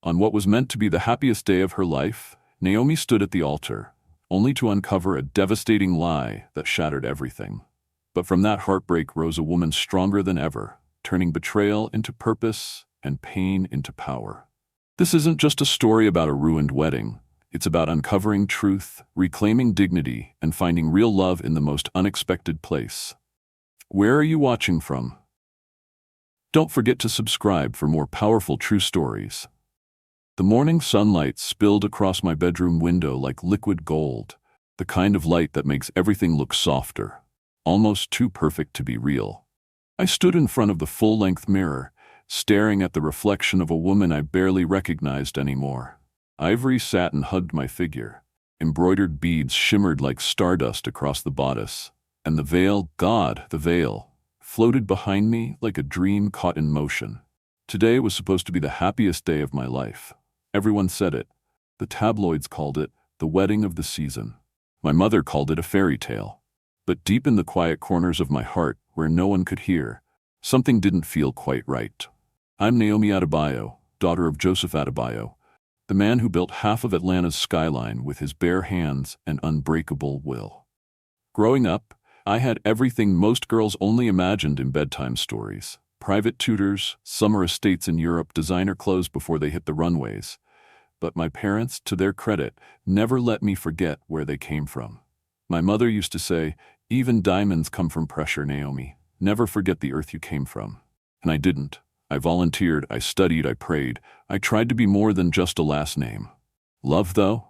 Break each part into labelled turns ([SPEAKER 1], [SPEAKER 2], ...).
[SPEAKER 1] On what was meant to be the happiest day of her life, Naomi stood at the altar, only to uncover a devastating lie that shattered everything. But from that heartbreak rose a woman stronger than ever, turning betrayal into purpose and pain into power. This isn't just a story about a ruined wedding. It's about uncovering truth, reclaiming dignity, and finding real love in the most unexpected place. Where are you watching from? Don't forget to subscribe for more powerful true stories. The morning sunlight spilled across my bedroom window like liquid gold, the kind of light that makes everything look softer, almost too perfect to be real. I stood in front of the full-length mirror, staring at the reflection of a woman I barely recognized anymore. Ivory satin hugged my figure, embroidered beads shimmered like stardust across the bodice, and the veil, God, the veil, floated behind me like a dream caught in motion. Today was supposed to be the happiest day of my life. Everyone said it. The tabloids called it the wedding of the season. My mother called it a fairy tale. But deep in the quiet corners of my heart, where no one could hear, something didn't feel quite right. I'm Naomi Adebayo, daughter of Joseph Adebayo, the man who built half of Atlanta's skyline with his bare hands and unbreakable will. Growing up, I had everything most girls only imagined in bedtime stories. Private tutors, summer estates in Europe, designer clothes before they hit the runways. But my parents, to their credit, never let me forget where they came from. My mother used to say, "Even diamonds come from pressure, Naomi. Never forget the earth you came from." And I didn't. I volunteered, I studied, I prayed. I tried to be more than just a last name. Love, though?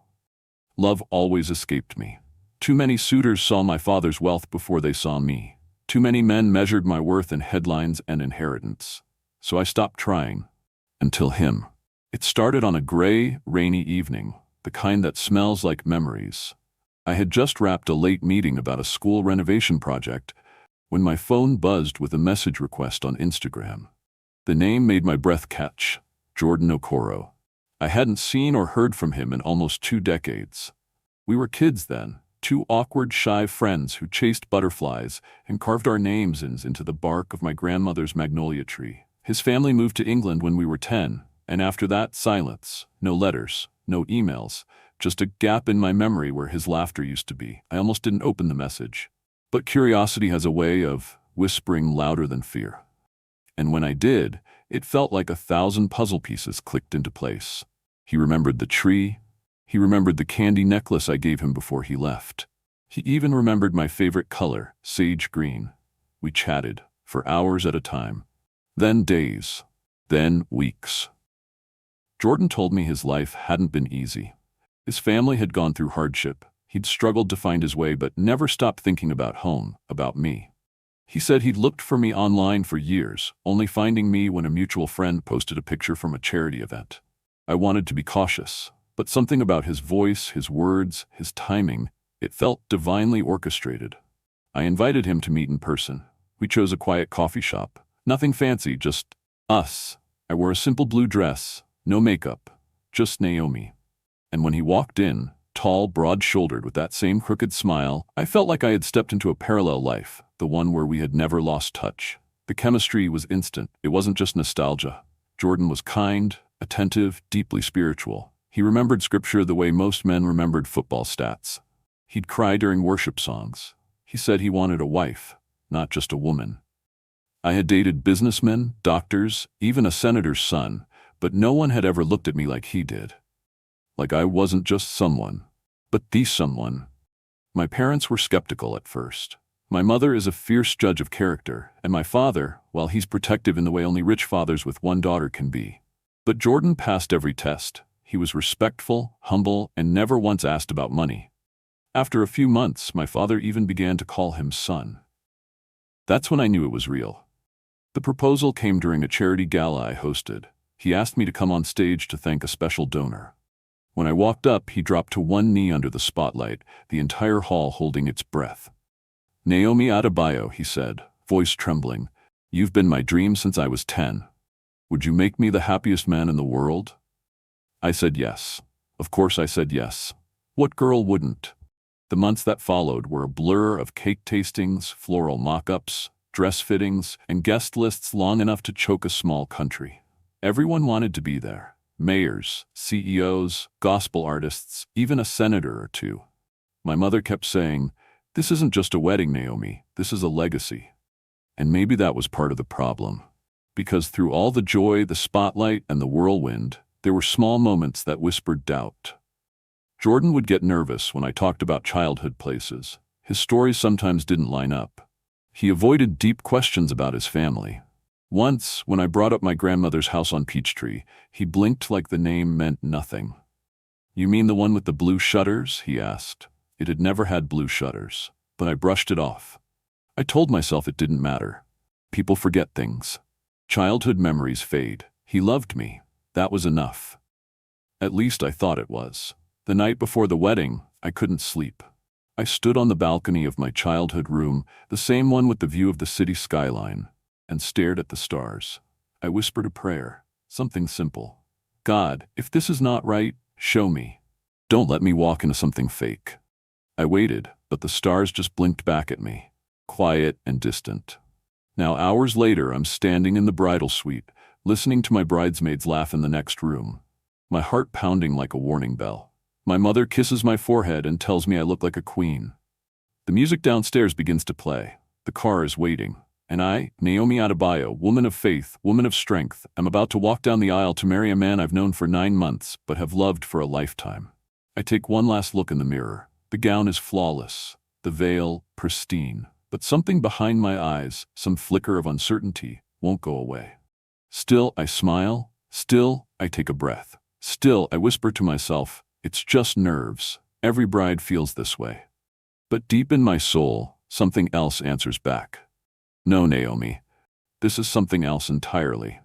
[SPEAKER 1] Love always escaped me. Too many suitors saw my father's wealth before they saw me. Too many men measured my worth in headlines and inheritance. So I stopped trying. Until him. It started on a gray, rainy evening, the kind that smells like memories. I had just wrapped a late meeting about a school renovation project when my phone buzzed with a message request on Instagram. The name made my breath catch, Jordan Okoro. I hadn't seen or heard from him in almost 2 decades. We were kids then, 2 awkward, shy friends who chased butterflies and carved our names into the bark of my grandmother's magnolia tree. His family moved to England when we were 10, and after that, silence. No letters, no emails, just a gap in my memory where his laughter used to be. I almost didn't open the message. But curiosity has a way of whispering louder than fear. And when I did, it felt like 1,000 puzzle pieces clicked into place. He remembered the tree. He remembered the candy necklace I gave him before he left. He even remembered my favorite color, sage green. We chatted, for hours at a time. Then days. Then weeks. Jordan told me his life hadn't been easy. His family had gone through hardship. He'd struggled to find his way but never stopped thinking about home, about me. He said he'd looked for me online for years, only finding me when a mutual friend posted a picture from a charity event. I wanted to be cautious, but something about his voice, his words, his timing, it felt divinely orchestrated. I invited him to meet in person. We chose a quiet coffee shop. Nothing fancy, just us. I wore a simple blue dress, no makeup, just Naomi. And when he walked in, tall, broad-shouldered with that same crooked smile, I felt like I had stepped into a parallel life, the one where we had never lost touch. The chemistry was instant. It wasn't just nostalgia. Jordan was kind, attentive, deeply spiritual. He remembered scripture the way most men remembered football stats. He'd cry during worship songs. He said he wanted a wife, not just a woman. I had dated businessmen, doctors, even a senator's son, but no one had ever looked at me like he did. Like I wasn't just someone, but the someone. My parents were skeptical at first. My mother is a fierce judge of character, and my father, well, he's protective in the way only rich fathers with one daughter can be. But Jordan passed every test. He was respectful, humble, and never once asked about money. After a few months, my father even began to call him son. That's when I knew it was real. The proposal came during a charity gala I hosted. He asked me to come on stage to thank a special donor. When I walked up, he dropped to one knee under the spotlight, the entire hall holding its breath. "Naomi Adebayo," he said, voice trembling, "you've been my dream since I was 10. Would you make me the happiest man in the world?" I said yes. Of course I said yes. What girl wouldn't? The months that followed were a blur of cake tastings, floral mock-ups, dress fittings, and guest lists long enough to choke a small country. Everyone wanted to be there. mayors, CEOs, gospel artists, even a senator or two. My mother kept saying, "This isn't just a wedding, Naomi, this is a legacy." And maybe that was part of the problem. Because through all the joy, the spotlight, and the whirlwind, there were small moments that whispered doubt. Jordan would get nervous when I talked about childhood places. His stories sometimes didn't line up. He avoided deep questions about his family. Once, when I brought up my grandmother's house on Peachtree, he blinked like the name meant nothing. "You mean the one with the blue shutters?" he asked. It had never had blue shutters, but I brushed it off. I told myself it didn't matter. People forget things. Childhood memories fade. He loved me. That was enough. At least I thought it was. The night before the wedding, I couldn't sleep. I stood on the balcony of my childhood room, the same one with the view of the city skyline, and stared at the stars. I whispered a prayer, something simple. "God, if this is not right, show me. Don't let me walk into something fake." I waited, but the stars just blinked back at me, quiet and distant. Now, hours later, I'm standing in the bridal suite, listening to my bridesmaids laugh in the next room, my heart pounding like a warning bell. My mother kisses my forehead and tells me I look like a queen. The music downstairs begins to play. The car is waiting. And I, Naomi Adebayo, woman of faith, woman of strength, am about to walk down the aisle to marry a man I've known for 9 months, but have loved for a lifetime. I take one last look in the mirror. The gown is flawless, the veil pristine, but something behind my eyes, some flicker of uncertainty, won't go away. Still, I smile. Still, I take a breath. Still, I whisper to myself, "It's just nerves. Every bride feels this way." But deep in my soul, something else answers back. "No, Naomi. This is something else entirely."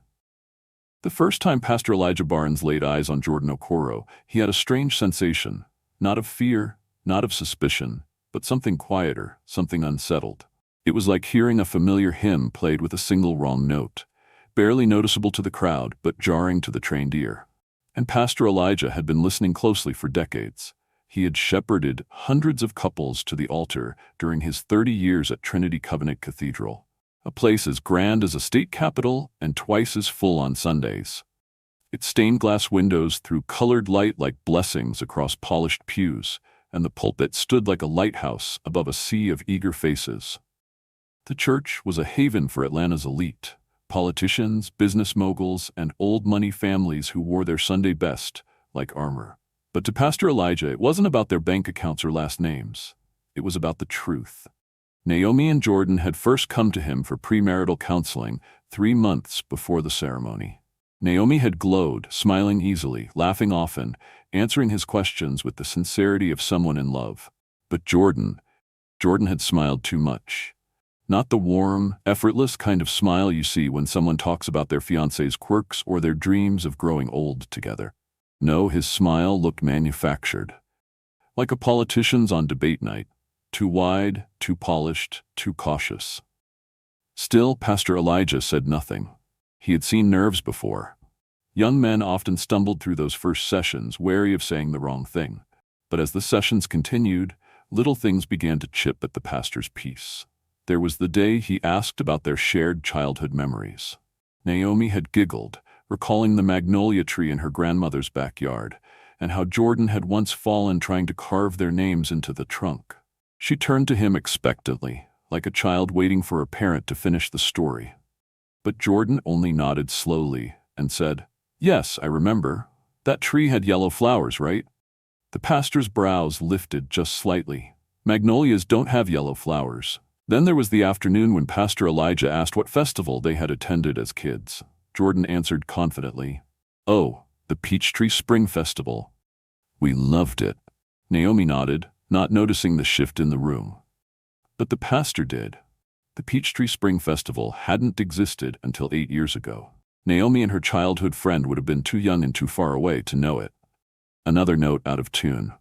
[SPEAKER 1] The first time Pastor Elijah Barnes laid eyes on Jordan Okoro, he had a strange sensation, not of fear, not of suspicion, but something quieter, something unsettled. It was like hearing a familiar hymn played with a single wrong note, barely noticeable to the crowd, but jarring to the trained ear. And Pastor Elijah had been listening closely for decades. He had shepherded hundreds of couples to the altar during his 30 years at Trinity Covenant Cathedral, a place as grand as a state capitol and twice as full on Sundays. Its stained glass windows threw colored light like blessings across polished pews, and the pulpit stood like a lighthouse above a sea of eager faces. The church was a haven for Atlanta's elite, politicians, business moguls, and old money families who wore their Sunday best like armor. But to Pastor Elijah, it wasn't about their bank accounts or last names. It was about the truth. Naomi and Jordan had first come to him for premarital counseling 3 months before the ceremony. Naomi had glowed, smiling easily, laughing often, answering his questions with the sincerity of someone in love. But Jordan had smiled too much. Not the warm, effortless kind of smile you see when someone talks about their fiancé's quirks or their dreams of growing old together. No, his smile looked manufactured. Like a politician's on debate night. Too wide, too polished, too cautious. Still, Pastor Elijah said nothing. He had seen nerves before. Young men often stumbled through those first sessions, wary of saying the wrong thing. But as the sessions continued, little things began to chip at the pastor's peace. There was the day he asked about their shared childhood memories. Naomi had giggled, recalling the magnolia tree in her grandmother's backyard, and how Jordan had once fallen trying to carve their names into the trunk. She turned to him expectantly, like a child waiting for a parent to finish the story. But Jordan only nodded slowly and said, "Yes, I remember. That tree had yellow flowers, right?" The pastor's brows lifted just slightly. Magnolias don't have yellow flowers. Then there was the afternoon when Pastor Elijah asked what festival they had attended as kids. Jordan answered confidently, "Oh, the Peachtree Spring Festival. We loved it." Naomi nodded, not noticing the shift in the room. But the pastor did. The Peachtree Spring Festival hadn't existed until 8 years ago. Naomi and her childhood friend would have been too young and too far away to know it. Another note out of tune.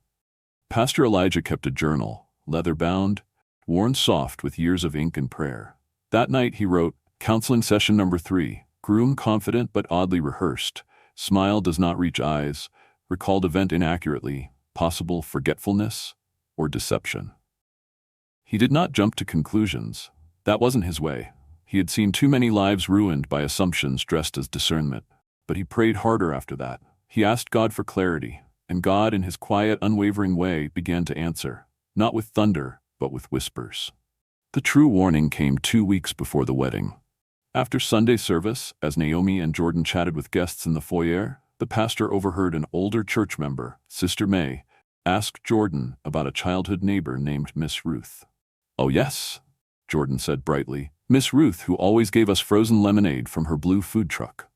[SPEAKER 1] Pastor Elijah kept a journal, leather-bound, worn soft with years of ink and prayer. That night he wrote, "Counseling session number 3, Groom confident but oddly rehearsed, smile does not reach eyes, recalled event inaccurately, possible forgetfulness or deception." He did not jump to conclusions. That wasn't his way. He had seen too many lives ruined by assumptions dressed as discernment. But he prayed harder after that. He asked God for clarity, and God, in his quiet, unwavering way, began to answer, not with thunder, but with whispers. The true warning came 2 weeks before the wedding. After Sunday service, as Naomi and Jordan chatted with guests in the foyer, the pastor overheard an older church member, Sister May, ask Jordan about a childhood neighbor named Miss Ruth. "Oh yes," Jordan said brightly. "Miss Ruth, who always gave us frozen lemonade from her blue food truck."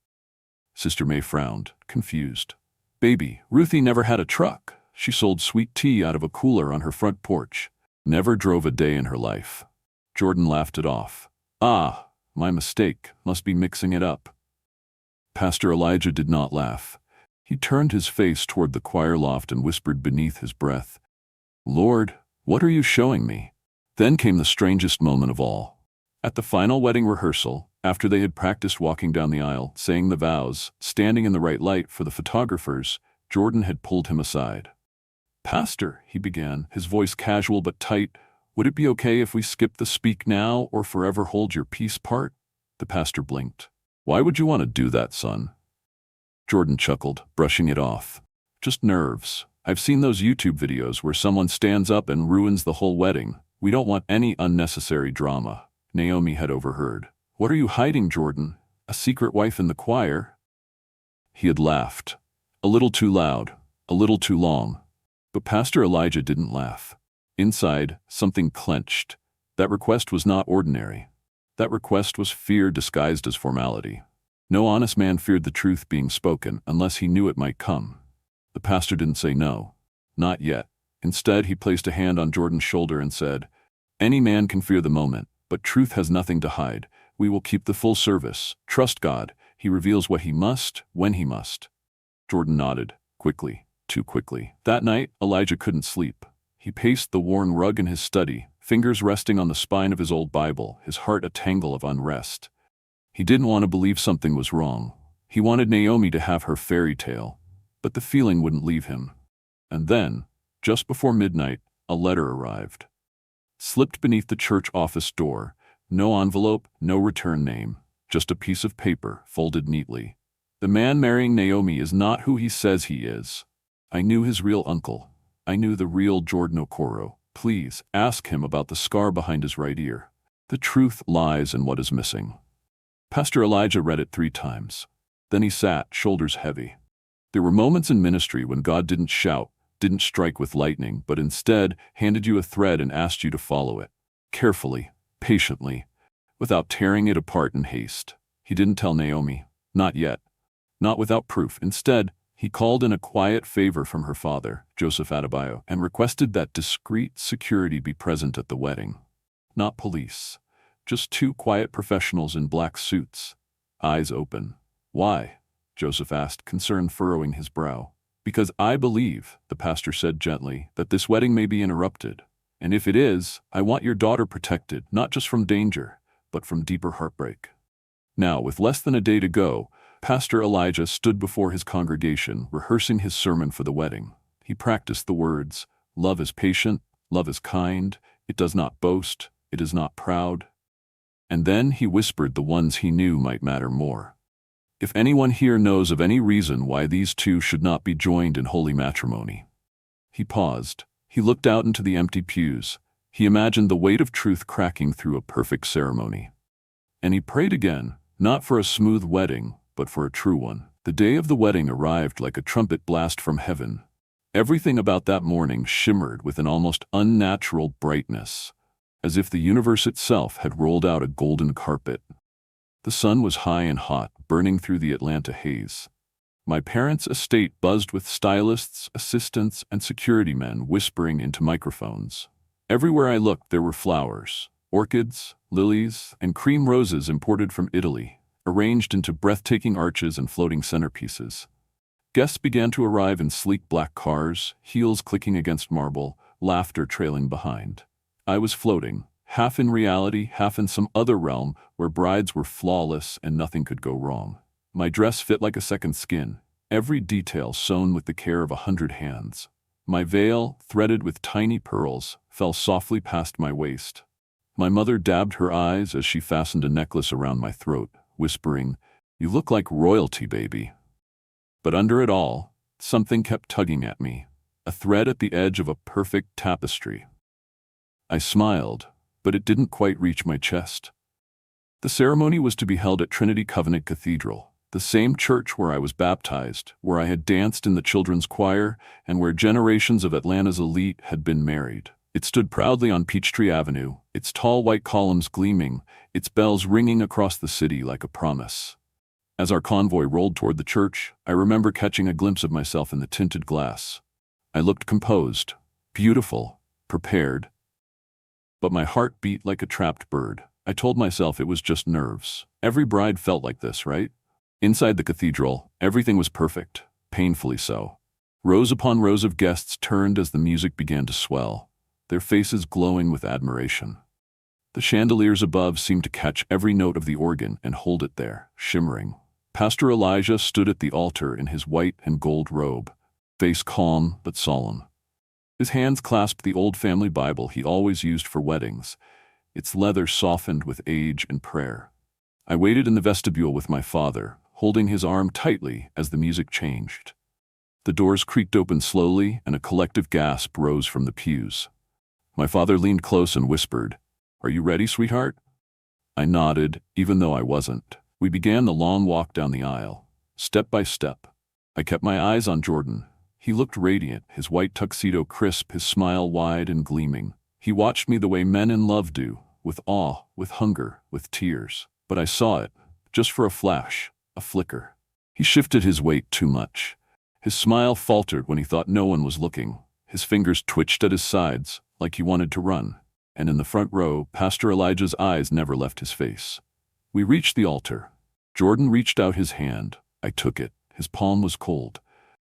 [SPEAKER 1] Sister May frowned, confused. "Baby, Ruthie never had a truck. She sold sweet tea out of a cooler on her front porch. Never drove a day in her life." Jordan laughed it off. "Ah, my mistake. Must be mixing it up." Pastor Elijah did not laugh. He turned his face toward the choir loft and whispered beneath his breath, "Lord, what are you showing me?" Then came the strangest moment of all. At the final wedding rehearsal, after they had practiced walking down the aisle, saying the vows, standing in the right light for the photographers, Jordan had pulled him aside. "Pastor," he began, his voice casual but tight, "would it be okay if we skip the speak now or forever hold your peace part?" The pastor blinked. "Why would you want to do that, son?" Jordan chuckled, brushing it off. "Just nerves. I've seen those YouTube videos where someone stands up and ruins the whole wedding. We don't want any unnecessary drama." Naomi had overheard. "What are you hiding, Jordan? A secret wife in the choir?" He had laughed. A little too loud, a little too long. But Pastor Elijah didn't laugh. Inside, something clenched. That request was not ordinary. That request was fear disguised as formality. No honest man feared the truth being spoken unless he knew it might come. The pastor didn't say no. Not yet. Instead, he placed a hand on Jordan's shoulder and said, "Any man can fear the moment, but truth has nothing to hide. We will keep the full service. Trust God. He reveals what he must, when he must." Jordan nodded, quickly, too quickly. That night, Elijah couldn't sleep. He paced the worn rug in his study, fingers resting on the spine of his old Bible, his heart a tangle of unrest. He didn't want to believe something was wrong. He wanted Naomi to have her fairy tale, but the feeling wouldn't leave him. And then, just before midnight, a letter arrived. Slipped beneath the church office door, no envelope, no return name, just a piece of paper folded neatly. "The man marrying Naomi is not who he says he is. I knew his real uncle. I knew the real Jordan Okoro. Please, ask him about the scar behind his right ear. The truth lies in what is missing." Pastor Elijah read it 3 times. Then he sat, shoulders heavy. There were moments in ministry when God didn't shout, didn't strike with lightning, but instead handed you a thread and asked you to follow it. Carefully, patiently, without tearing it apart in haste. He didn't tell Naomi. Not yet. Not without proof. Instead, he called in a quiet favor from her father, Joseph Adebayo, and requested that discreet security be present at the wedding. Not police. Just 2 quiet professionals in black suits, eyes open. "Why?" Joseph asked, concern furrowing his brow. "Because I believe," the pastor said gently, "that this wedding may be interrupted. And if it is, I want your daughter protected, not just from danger, but from deeper heartbreak." Now, with less than a day to go, Pastor Elijah stood before his congregation, rehearsing his sermon for the wedding. He practiced the words, "Love is patient, love is kind, it does not boast, it is not proud." And then he whispered the ones he knew might matter more. "If anyone here knows of any reason why these 2 should not be joined in holy matrimony." He paused. He looked out into the empty pews. He imagined the weight of truth cracking through a perfect ceremony. And he prayed again, not for a smooth wedding, but for a true one. The day of the wedding arrived like a trumpet blast from heaven. Everything about that morning shimmered with an almost unnatural brightness, as if the universe itself had rolled out a golden carpet. The sun was high and hot, burning through the Atlanta haze. My parents' estate buzzed with stylists, assistants, and security men whispering into microphones. Everywhere I looked there were flowers, orchids, lilies, and cream roses imported from Italy, arranged into breathtaking arches and floating centerpieces. Guests began to arrive in sleek black cars, heels clicking against marble, laughter trailing behind. I was floating, half in reality, half in some other realm where brides were flawless and nothing could go wrong. My dress fit like a second skin, every detail sewn with the care of 100 hands. My veil, threaded with tiny pearls, fell softly past my waist. My mother dabbed her eyes as she fastened a necklace around my throat, whispering, "You look like royalty, baby." But under it all, something kept tugging at me, a thread at the edge of a perfect tapestry. I smiled, but it didn't quite reach my chest. The ceremony was to be held at Trinity Covenant Cathedral, the same church where I was baptized, where I had danced in the children's choir, and where generations of Atlanta's elite had been married. It stood proudly on Peachtree Avenue, its tall white columns gleaming, its bells ringing across the city like a promise. As our convoy rolled toward the church, I remember catching a glimpse of myself in the tinted glass. I looked composed, beautiful, prepared. But my heart beat like a trapped bird. I told myself it was just nerves. Every bride felt like this, right? Inside the cathedral, everything was perfect, painfully so. Rows upon rows of guests turned as the music began to swell, their faces glowing with admiration. The chandeliers above seemed to catch every note of the organ and hold it there, shimmering. Pastor Elijah stood at the altar in his white and gold robe, face calm but solemn. His hands clasped the old family Bible he always used for weddings, its leather softened with age and prayer. I waited in the vestibule with my father, holding his arm tightly as the music changed. The doors creaked open slowly, and a collective gasp rose from the pews. My father leaned close and whispered, "Are you ready, sweetheart?" I nodded, even though I wasn't. We began the long walk down the aisle, step by step. I kept my eyes on Jordan. He looked radiant, his white tuxedo crisp, his smile wide and gleaming. He watched me the way men in love do, with awe, with hunger, with tears. But I saw it, just for a flash, a flicker. He shifted his weight too much. His smile faltered when he thought no one was looking. His fingers twitched at his sides, like he wanted to run. And in the front row, Pastor Elijah's eyes never left his face. We reached the altar. Jordan reached out his hand. I took it. His palm was cold.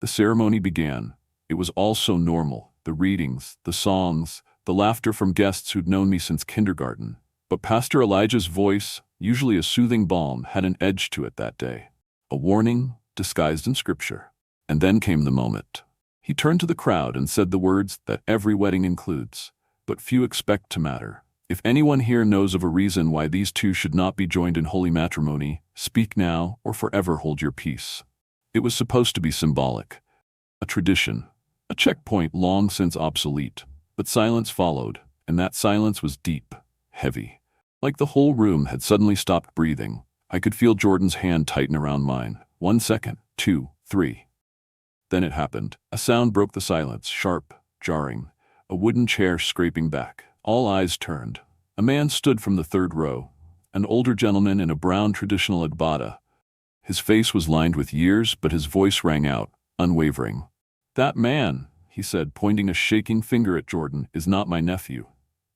[SPEAKER 1] The ceremony began. It was all so normal. The readings, the songs, the laughter from guests who'd known me since kindergarten. But Pastor Elijah's voice, usually a soothing balm, had an edge to it that day. A warning disguised in scripture. And then came the moment. He turned to the crowd and said the words that every wedding includes, but few expect to matter. If anyone here knows of a reason why these two should not be joined in holy matrimony, speak now or forever hold your peace. It was supposed to be symbolic, a tradition, a checkpoint long since obsolete. But silence followed, and that silence was deep, heavy. Like the whole room had suddenly stopped breathing. I could feel Jordan's hand tighten around mine. 1 second, 2, 3. Then it happened. A sound broke the silence, sharp, jarring. A wooden chair scraping back. All eyes turned. A man stood from the third row, an older gentleman in a brown traditional agbada. His face was lined with years, but his voice rang out, unwavering. "That man," he said, pointing a shaking finger at Jordan, "is not my nephew."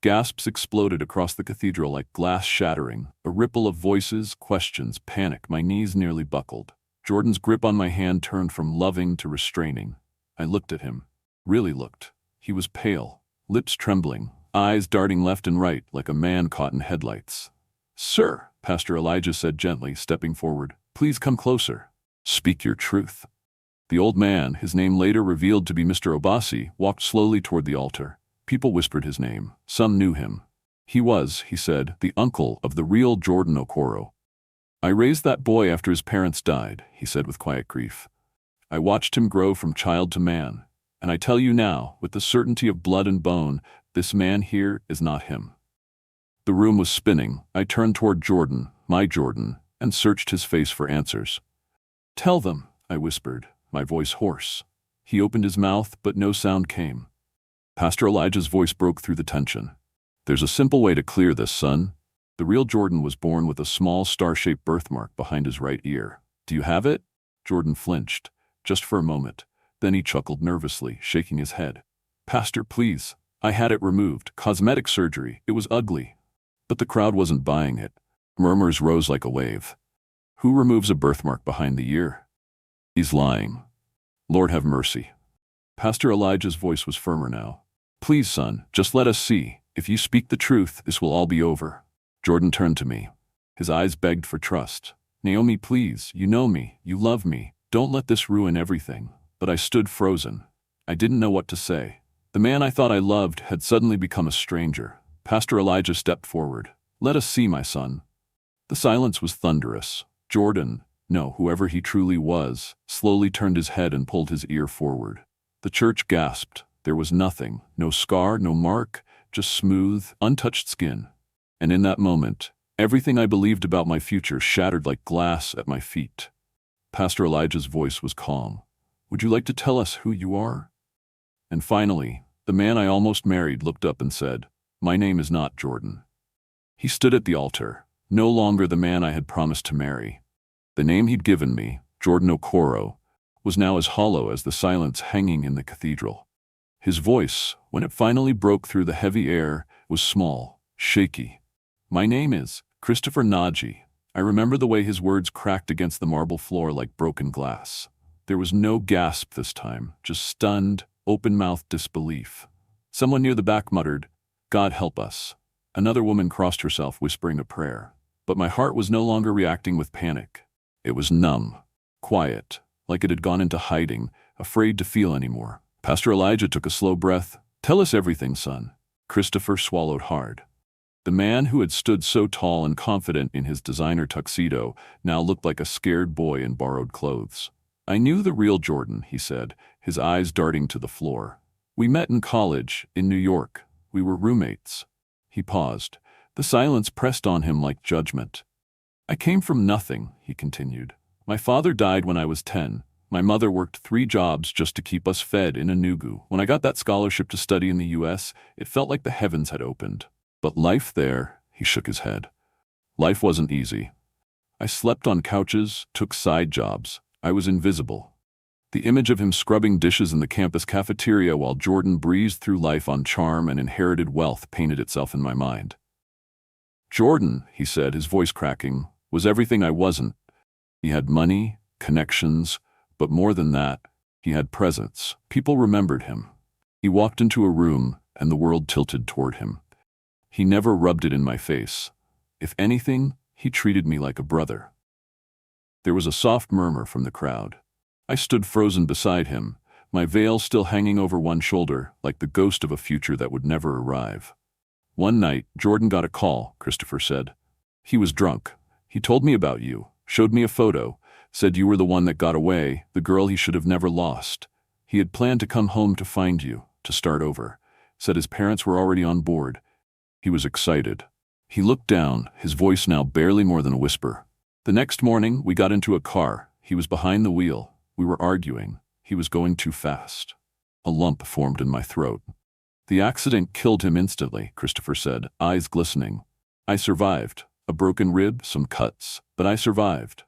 [SPEAKER 1] Gasps exploded across the cathedral like glass shattering, a ripple of voices, questions, panic. My knees nearly buckled. Jordan's grip on my hand turned from loving to restraining. I looked at him. Really looked. He was pale, lips trembling, eyes darting left and right like a man caught in headlights. "Sir," Pastor Elijah said gently, stepping forward, "please come closer. Speak your truth." The old man, his name later revealed to be Mr. Obasi, walked slowly toward the altar. People whispered his name. Some knew him. He was, he said, the uncle of the real Jordan Okoro. "I raised that boy after his parents died," he said with quiet grief. "I watched him grow from child to man. And I tell you now, with the certainty of blood and bone, this man here is not him." The room was spinning. I turned toward Jordan, my Jordan, and searched his face for answers. "Tell them," I whispered, my voice hoarse. He opened his mouth, but no sound came. Pastor Elijah's voice broke through the tension. "There's a simple way to clear this, son. The real Jordan was born with a small star-shaped birthmark behind his right ear. Do you have it?" Jordan flinched, just for a moment. Then he chuckled nervously, shaking his head. "Pastor, please. I had it removed. Cosmetic surgery. It was ugly." But the crowd wasn't buying it. Murmurs rose like a wave. "Who removes a birthmark behind the ear? He's lying. Lord have mercy." Pastor Elijah's voice was firmer now. "Please, son, just let us see. If you speak the truth, this will all be over." Jordan turned to me. His eyes begged for trust. "Naomi, please, you know me, you love me. Don't let this ruin everything." But I stood frozen. I didn't know what to say. The man I thought I loved had suddenly become a stranger. Pastor Elijah stepped forward. "Let us see, my son." The silence was thunderous. "Jordan, No, whoever he truly was, slowly turned his head and pulled his ear forward. The church gasped. There was nothing, no scar, no mark, just smooth, untouched skin. And in that moment, everything I believed about my future shattered like glass at my feet. Pastor Elijah's voice was calm. "Would you like to tell us who you are?" And finally, the man I almost married looked up and said, "My name is not Jordan." He stood at the altar, no longer the man I had promised to marry. The name he'd given me, Jordan Okoro, was now as hollow as the silence hanging in the cathedral. His voice, when it finally broke through the heavy air, was small, shaky. "My name is Christopher Naji." I remember the way his words cracked against the marble floor like broken glass. There was no gasp this time, just stunned, open-mouthed disbelief. Someone near the back muttered, "God help us." Another woman crossed herself, whispering a prayer. But my heart was no longer reacting with panic. It was numb, quiet, like it had gone into hiding, afraid to feel anymore. Pastor Elijah took a slow breath. "Tell us everything, son." Christopher swallowed hard. The man who had stood so tall and confident in his designer tuxedo now looked like a scared boy in borrowed clothes. "I knew the real Jordan," he said, his eyes darting to the floor. "We met in college, in New York. We were roommates." He paused. The silence pressed on him like judgment. "I came from nothing," he continued. "My father died when I was 10. My mother worked 3 jobs just to keep us fed in Enugu. When I got that scholarship to study in the U.S., it felt like the heavens had opened. But life there," he shook his head. "Life wasn't easy. I slept on couches, took side jobs. I was invisible." The image of him scrubbing dishes in the campus cafeteria while Jordan breezed through life on charm and inherited wealth painted itself in my mind. "Jordan," he said, his voice cracking, "was everything I wasn't. He had money, connections, but more than that, he had presence. People remembered him. He walked into a room, and the world tilted toward him. He never rubbed it in my face. If anything, he treated me like a brother." There was a soft murmur from the crowd. I stood frozen beside him, my veil still hanging over one shoulder, like the ghost of a future that would never arrive. "One night, Jordan got a call," Christopher said. "He was drunk. He told me about you, showed me a photo, said you were the one that got away, the girl he should have never lost. He had planned to come home to find you, to start over. Said his parents were already on board. He was excited." He looked down, his voice now barely more than a whisper. "The next morning, we got into a car. He was behind the wheel. We were arguing. He was going too fast." A lump formed in my throat. "The accident killed him instantly," Christopher said, eyes glistening. "I survived. A broken rib, some cuts, but I survived."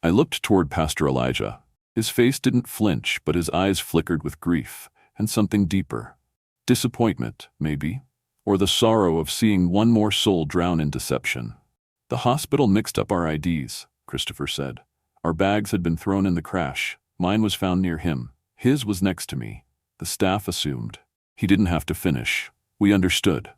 [SPEAKER 1] I looked toward Pastor Elijah. His face didn't flinch, but his eyes flickered with grief, and something deeper. Disappointment, maybe, or the sorrow of seeing one more soul drown in deception. "The hospital mixed up our IDs," Christopher said. "Our bags had been thrown in the crash. Mine was found near him. His was next to me. The staff assumed. He didn't have to finish. We understood."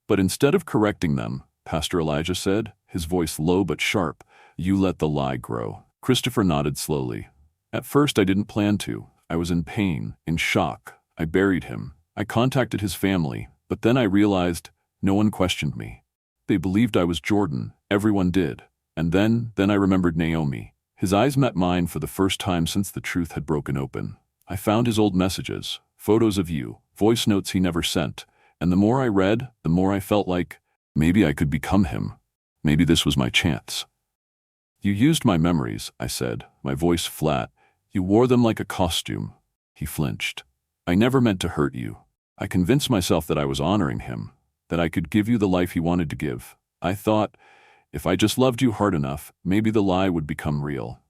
[SPEAKER 1] "But instead of correcting them," Pastor Elijah said, his voice low but sharp, "you let the lie grow." Christopher nodded slowly. "At first I didn't plan to. I was in pain, in shock. I buried him. I contacted his family, but then I realized no one questioned me. They believed I was Jordan. Everyone did. And then I remembered Naomi." His eyes met mine for the first time since the truth had broken open. "I found his old messages, photos of you, voice notes he never sent, and the more I read, the more I felt like maybe I could become him. Maybe this was my chance." "You used my memories," I said, my voice flat. "You wore them like a costume." He flinched. "I never meant to hurt you. I convinced myself that I was honoring him, that I could give you the life he wanted to give. I thought, if I just loved you hard enough, maybe the lie would become real."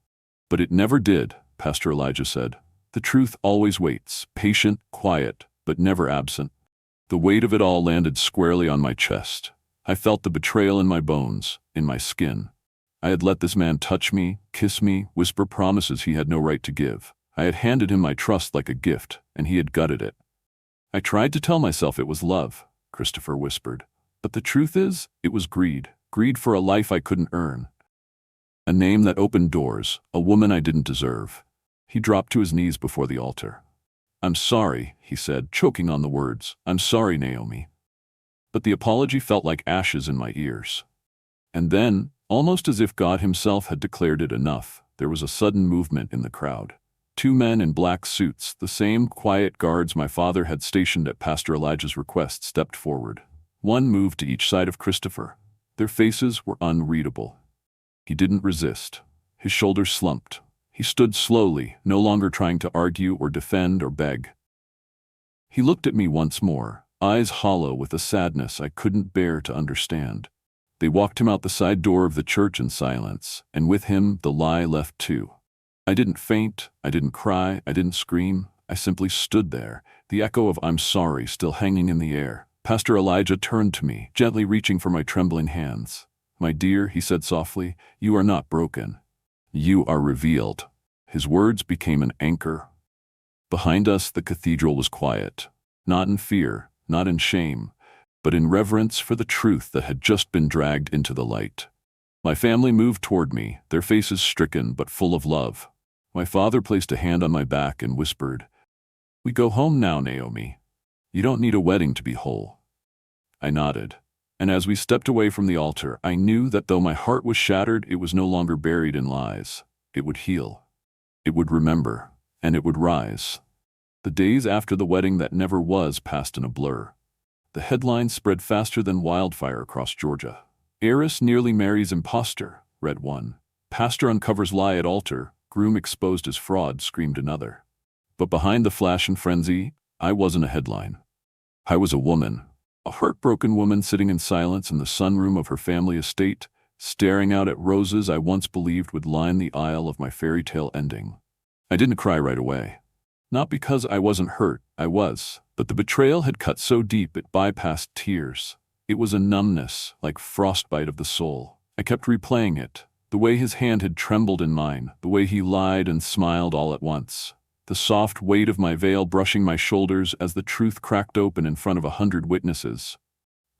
[SPEAKER 1] "But it never did," Pastor Elijah said. "The truth always waits, patient, quiet, but never absent." The weight of it all landed squarely on my chest. I felt the betrayal in my bones, in my skin. I had let this man touch me, kiss me, whisper promises he had no right to give. I had handed him my trust like a gift, and he had gutted it. "I tried to tell myself it was love," Christopher whispered. "But the truth is, it was greed. Greed for a life I couldn't earn. A name that opened doors, a woman I didn't deserve." He dropped to his knees before the altar. "I'm sorry," he said, choking on the words. "I'm sorry, Naomi." But the apology felt like ashes in my ears. And then, Almost as if God himself had declared it enough, there was a sudden movement in the crowd. Two men in black suits, the same quiet guards my father had stationed at Pastor Elijah's request, stepped forward. One moved to each side of Christopher. Their faces were unreadable. He didn't resist. His shoulders slumped. He stood slowly, no longer trying to argue or defend or beg. He looked at me once more, eyes hollow with a sadness I couldn't bear to understand. They walked him out the side door of the church in silence, and with him the lie left too. I didn't faint, I didn't cry, I didn't scream. I simply stood there, the echo of "I'm sorry" still hanging in the air. Pastor Elijah turned to me, gently reaching for my trembling hands. "My dear," he said softly, "you are not broken. You are revealed." His words became an anchor. Behind us, the cathedral was quiet, not in fear, not in shame, but in reverence for the truth that had just been dragged into the light. My family moved toward me, their faces stricken but full of love. My father placed a hand on my back and whispered, "We go home now, Naomi. You don't need a wedding to be whole." I nodded, and as we stepped away from the altar, I knew that though my heart was shattered, it was no longer buried in lies. It would heal. It would remember, and it would rise. The days after the wedding that never was passed in a blur. The headlines spread faster than wildfire across Georgia. "Heiress nearly marries imposter," read one. "Pastor uncovers lie at altar, groom exposed as fraud," screamed another. But behind the flash and frenzy, I wasn't a headline. I was a woman, a heartbroken woman sitting in silence in the sunroom of her family estate, staring out at roses I once believed would line the aisle of my fairy tale ending. I didn't cry right away. Not because I wasn't hurt, I was, but the betrayal had cut so deep it bypassed tears. It was a numbness, like frostbite of the soul. I kept replaying it, the way his hand had trembled in mine, the way he lied and smiled all at once. The soft weight of my veil brushing my shoulders as the truth cracked open in front of 100 witnesses.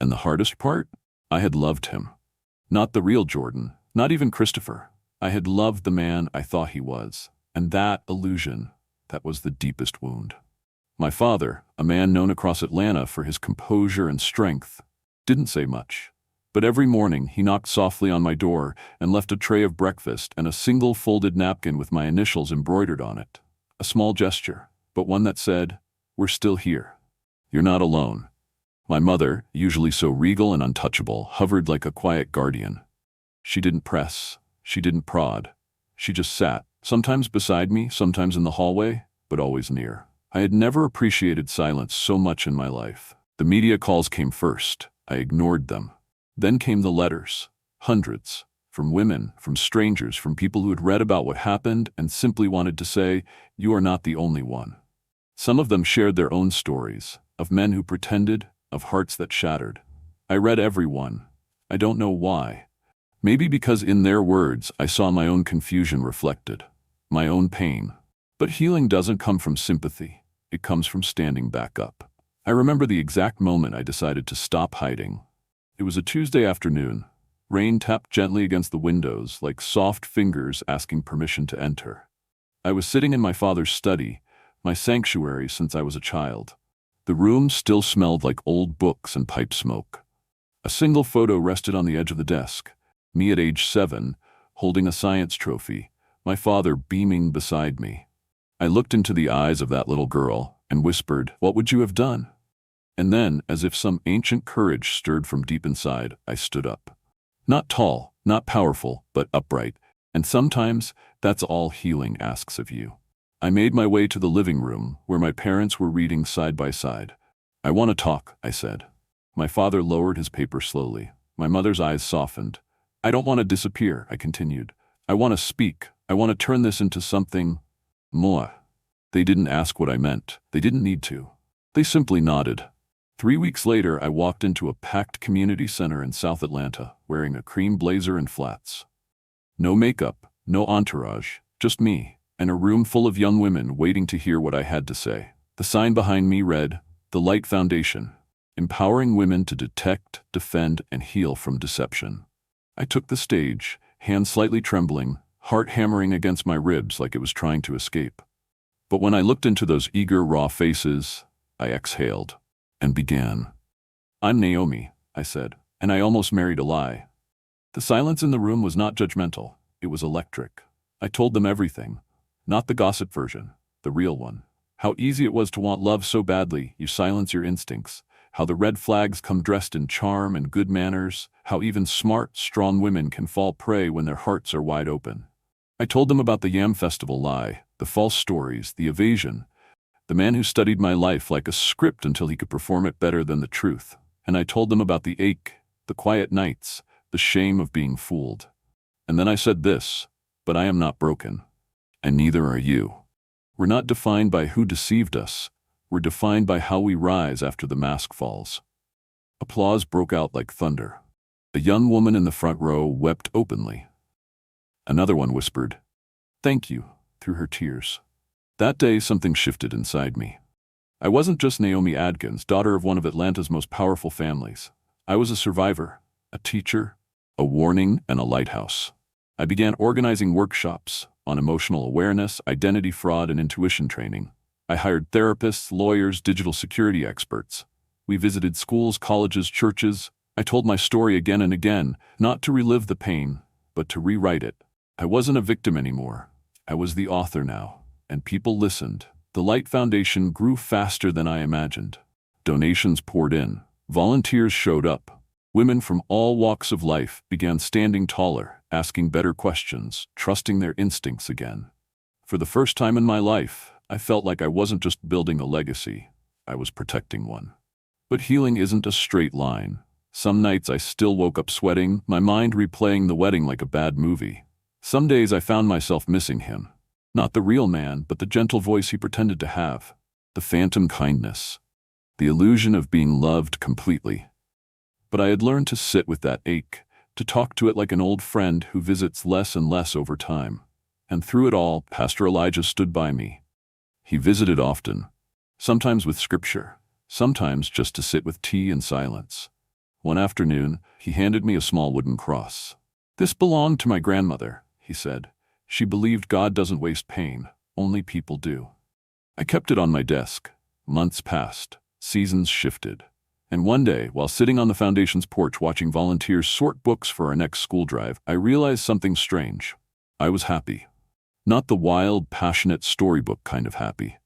[SPEAKER 1] And the hardest part? I had loved him. Not the real Jordan, not even Christopher. I had loved the man I thought he was. And that illusion, that was the deepest wound. My father, a man known across Atlanta for his composure and strength, didn't say much. But every morning he knocked softly on my door and left a tray of breakfast and a single folded napkin with my initials embroidered on it. A small gesture, but one that said, "We're still here. You're not alone." My mother, usually so regal and untouchable, hovered like a quiet guardian. She didn't press, she didn't prod. She just sat, sometimes beside me, sometimes in the hallway, but always near. I had never appreciated silence so much in my life. The media calls came first. I ignored them. Then came the letters, hundreds, from women, from strangers, from people who had read about what happened and simply wanted to say, "You are not the only one." Some of them shared their own stories, of men who pretended, of hearts that shattered. I read every one. I don't know why. Maybe because in their words I saw my own confusion reflected, my own pain. But healing doesn't come from sympathy. It comes from standing back up. I remember the exact moment I decided to stop hiding. It was a Tuesday afternoon. Rain tapped gently against the windows, like soft fingers asking permission to enter. I was sitting in my father's study, my sanctuary since I was a child. The room still smelled like old books and pipe smoke. A single photo rested on the edge of the desk. Me at age 7, holding a science trophy, my father beaming beside me. I looked into the eyes of that little girl and whispered, "What would you have done?" And then, as if some ancient courage stirred from deep inside, I stood up. Not tall, not powerful, but upright. And sometimes, that's all healing asks of you. I made my way to the living room, where my parents were reading side by side. "I want to talk," I said. My father lowered his paper slowly. My mother's eyes softened. "I don't want to disappear," I continued. "I want to speak. I want to turn this into something more." They didn't ask what I meant. They didn't need to. They simply nodded. 3 weeks later, I walked into a packed community center in South Atlanta, wearing a cream blazer and flats. No makeup, no entourage, just me, and a room full of young women waiting to hear what I had to say. The sign behind me read, "The Light Foundation, empowering women to detect, defend, and heal from deception." I took the stage, hands slightly trembling, heart hammering against my ribs like it was trying to escape. But when I looked into those eager, raw faces, I exhaled and began. "I'm Naomi," I said, "and I almost married a lie. The silence in the room was not judgmental. It was electric. I told them everything. Not the gossip version, the real one. How easy it was to want love so badly, you silence your instincts. How the red flags come dressed in charm and good manners. How even smart, strong women can fall prey when their hearts are wide open. I told them about the Yam Festival lie, the false stories, the evasion. The man who studied my life like a script until he could perform it better than the truth. And I told them about the ache, the quiet nights, the shame of being fooled. And then I said this, but I am not broken. And neither are you. We're not defined by who deceived us. We're defined by how we rise after the mask falls. Applause broke out like thunder. A young woman in the front row wept openly. Another one whispered, "Thank you," through her tears. That day, something shifted inside me. I wasn't just Naomi Adkins, daughter of one of Atlanta's most powerful families. I was a survivor, a teacher, a warning, and a lighthouse. I began organizing workshops on emotional awareness, identity fraud, and intuition training. I hired therapists, lawyers, digital security experts. We visited schools, colleges, churches. I told my story again and again, not to relive the pain, but to rewrite it. I wasn't a victim anymore. I was the author now, and people listened. The Light Foundation grew faster than I imagined. Donations poured in. Volunteers showed up. Women from all walks of life began standing taller, asking better questions, trusting their instincts again. For the first time in my life, I felt like I wasn't just building a legacy, I was protecting one. But healing isn't a straight line. Some nights I still woke up sweating, my mind replaying the wedding like a bad movie. Some days I found myself missing him. Not the real man, but the gentle voice he pretended to have. The phantom kindness. The illusion of being loved completely. But I had learned to sit with that ache, to talk to it like an old friend who visits less and less over time. And through it all, Pastor Elijah stood by me. He visited often, sometimes with scripture, sometimes just to sit with tea and silence. One afternoon, he handed me a small wooden cross. "This belonged to my grandmother," he said. "She believed God doesn't waste pain, only people do." I kept it on my desk. Months passed, seasons shifted. And one day, while sitting on the foundation's porch watching volunteers sort books for our next school drive, I realized something strange. I was happy. Not the wild, passionate storybook kind of happy,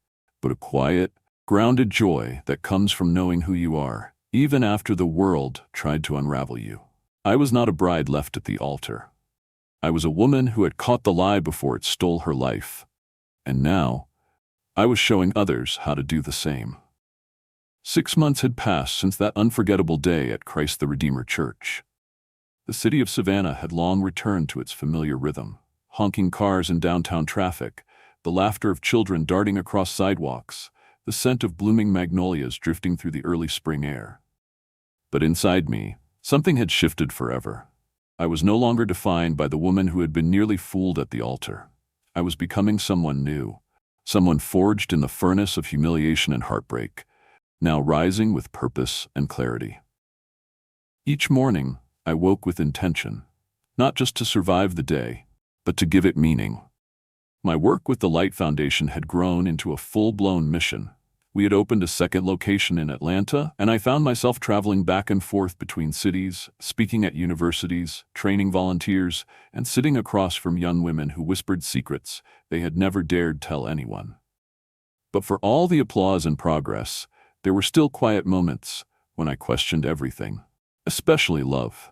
[SPEAKER 1] but a quiet, grounded joy that comes from knowing who you are, even after the world tried to unravel you. I was not a bride left at the altar. I was a woman who had caught the lie before it stole her life. And now, I was showing others how to do the same. 6 months had passed since that unforgettable day at Christ the Redeemer Church. The city of Savannah had long returned to its familiar rhythm. Honking cars in downtown traffic, the laughter of children darting across sidewalks, the scent of blooming magnolias drifting through the early spring air. But inside me, something had shifted forever. I was no longer defined by the woman who had been nearly fooled at the altar. I was becoming someone new, someone forged in the furnace of humiliation and heartbreak, now rising with purpose and clarity. Each morning, I woke with intention, not just to survive the day, but to give it meaning. My work with the Light Foundation had grown into a full-blown mission. We had opened a second location in Atlanta, and I found myself traveling back and forth between cities, speaking at universities, training volunteers, and sitting across from young women who whispered secrets they had never dared tell anyone. But for all the applause and progress, there were still quiet moments when I questioned everything, especially love.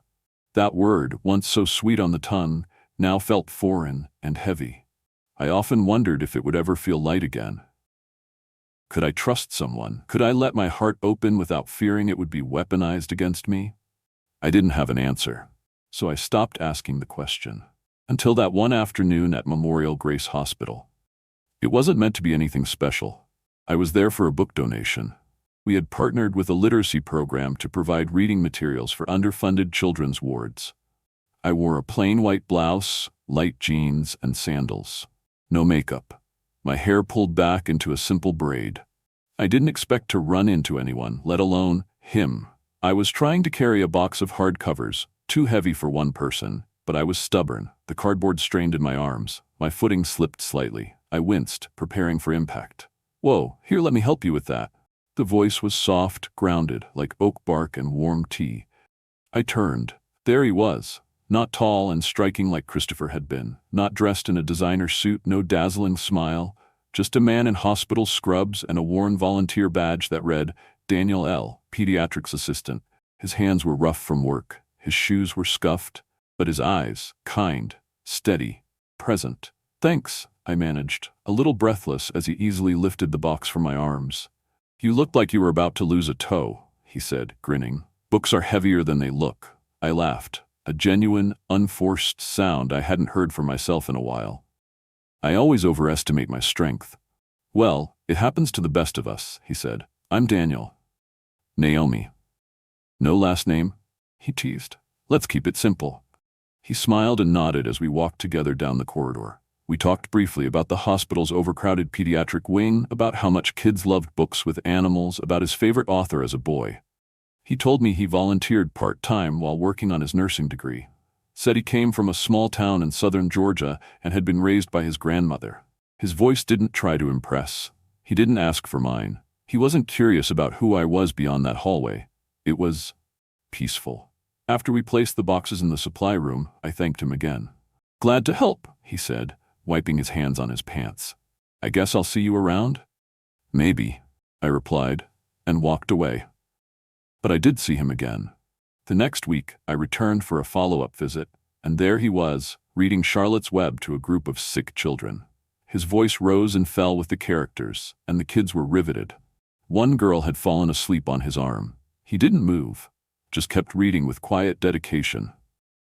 [SPEAKER 1] That word, once so sweet on the tongue, now felt foreign and heavy. I often wondered if it would ever feel light again. Could I trust someone? Could I let my heart open without fearing it would be weaponized against me? I didn't have an answer, so I stopped asking the question. Until that one afternoon at Memorial Grace Hospital. It wasn't meant to be anything special. I was there for a book donation. We had partnered with a literacy program to provide reading materials for underfunded children's wards. I wore a plain white blouse, light jeans, and sandals. No makeup. My hair pulled back into a simple braid. I didn't expect to run into anyone, let alone him. I was trying to carry a box of hardcovers, too heavy for one person, but I was stubborn. The cardboard strained in my arms. My footing slipped slightly. I winced, preparing for impact. "Whoa, here, let me help you with that." The voice was soft, grounded, like oak bark and warm tea. I turned. There he was. Not tall and striking like Christopher had been, not dressed in a designer suit, no dazzling smile, just a man in hospital scrubs and a worn volunteer badge that read, Daniel L., pediatrics assistant. His hands were rough from work, his shoes were scuffed, but his eyes, kind, steady, present. "Thanks," I managed, a little breathless as he easily lifted the box from my arms. "You looked like you were about to lose a toe," he said, grinning. "Books are heavier than they look." I laughed, a genuine, unforced sound I hadn't heard from myself in a while. I always overestimate my strength. "Well, it happens to the best of us," he said. "I'm Daniel." "Naomi." "No last name?" he teased. "Let's keep it simple." He smiled and nodded as we walked together down the corridor. We talked briefly about the hospital's overcrowded pediatric wing, about how much kids loved books with animals, about his favorite author as a boy. He told me he volunteered part-time while working on his nursing degree. Said he came from a small town in southern Georgia and had been raised by his grandmother. His voice didn't try to impress. He didn't ask for mine. He wasn't curious about who I was beyond that hallway. It was peaceful. After we placed the boxes in the supply room, I thanked him again. "Glad to help," he said, wiping his hands on his pants. "I guess I'll see you around?" "Maybe," I replied, and walked away. But I did see him again. The next week, I returned for a follow-up visit, and there he was, reading Charlotte's Web to a group of sick children. His voice rose and fell with the characters, and the kids were riveted. One girl had fallen asleep on his arm. He didn't move, just kept reading with quiet dedication.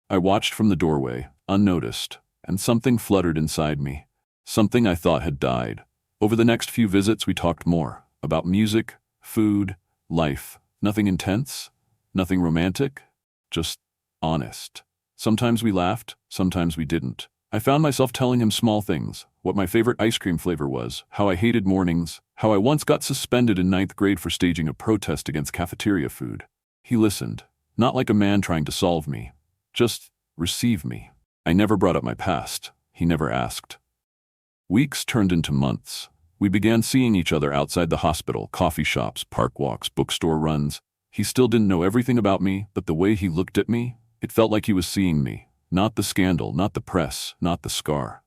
[SPEAKER 1] I watched from the doorway, unnoticed, and something fluttered inside me. Something I thought had died. Over the next few visits we talked more, about music, food, life. Nothing intense, nothing romantic, just honest. Sometimes we laughed, sometimes we didn't. I found myself telling him small things, what my favorite ice cream flavor was, how I hated mornings, how I once got suspended in 9th grade for staging a protest against cafeteria food. He listened, not like a man trying to solve me, just receive me. I never brought up my past. He never asked. Weeks turned into months. We began seeing each other outside the hospital, coffee shops, park walks, bookstore runs. He still didn't know everything about me, but the way he looked at me, it felt like he was seeing me. Not the scandal, not the press, not the scar.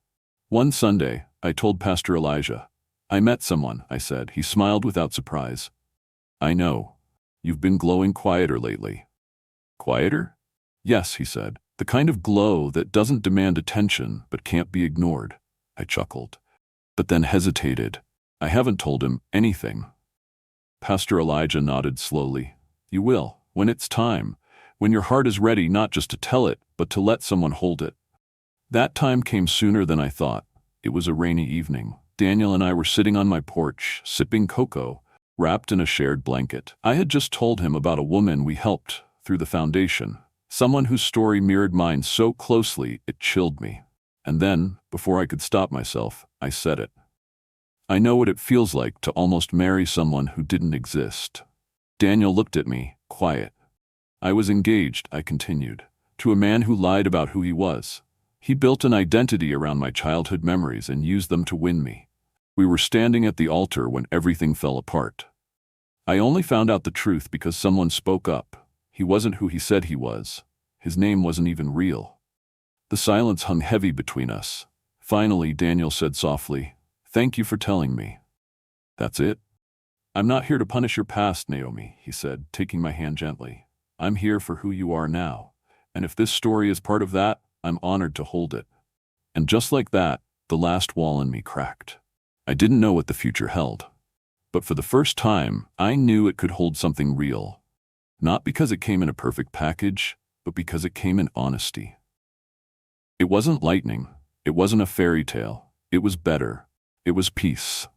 [SPEAKER 1] One Sunday, I told Pastor Elijah. "I met someone," I said. He smiled without surprise. "I know. You've been glowing quieter lately." "Quieter?" "Yes," he said. "The kind of glow that doesn't demand attention but can't be ignored." I chuckled, but then hesitated. I haven't told him anything. Pastor Elijah nodded slowly. "You will, when it's time, when your heart is ready not just to tell it, but to let someone hold it." That time came sooner than I thought. It was a rainy evening. Daniel and I were sitting on my porch, sipping cocoa, wrapped in a shared blanket. I had just told him about a woman we helped through the foundation, someone whose story mirrored mine so closely it chilled me. And then, before I could stop myself, I said it. "I know what it feels like to almost marry someone who didn't exist." Daniel looked at me, quiet. "I was engaged," I continued, "to a man who lied about who he was. He built an identity around my childhood memories and used them to win me. We were standing at the altar when everything fell apart. I only found out the truth because someone spoke up. He wasn't who he said he was. His name wasn't even real." The silence hung heavy between us. Finally, Daniel said softly, "Thank you for telling me." "That's it?" "I'm not here to punish your past, Naomi," he said, taking my hand gently. "I'm here for who you are now. And if this story is part of that, I'm honored to hold it." And just like that, the last wall in me cracked. I didn't know what the future held. But for the first time, I knew it could hold something real. Not because it came in a perfect package, but because it came in honesty. It wasn't lightning. It wasn't a fairy tale. It was better. It was peace.